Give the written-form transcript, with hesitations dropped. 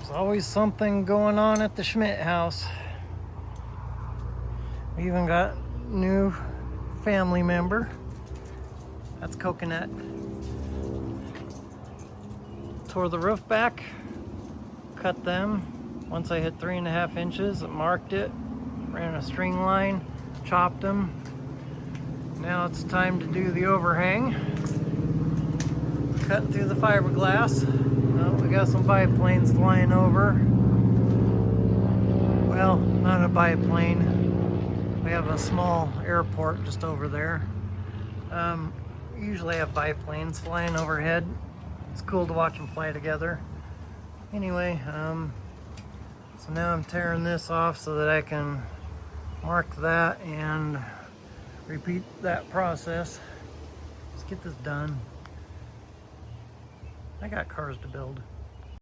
There's always something going on at the Schmidt house. We even got new family member. That's Coconut. Tore the roof back, cut them. Once I hit 3.5 inches, I marked it, ran a string line, chopped them. Now it's time to do the overhang. Cut through the fiberglass. Oh, we got some biplanes flying over. Well, not a biplane. We have a small airport just over there. Usually have biplanes flying overhead. It's cool to watch them fly together. Anyway, so now I'm tearing this off so that I can mark that and repeat that process. Let's get this done. I got cars to build.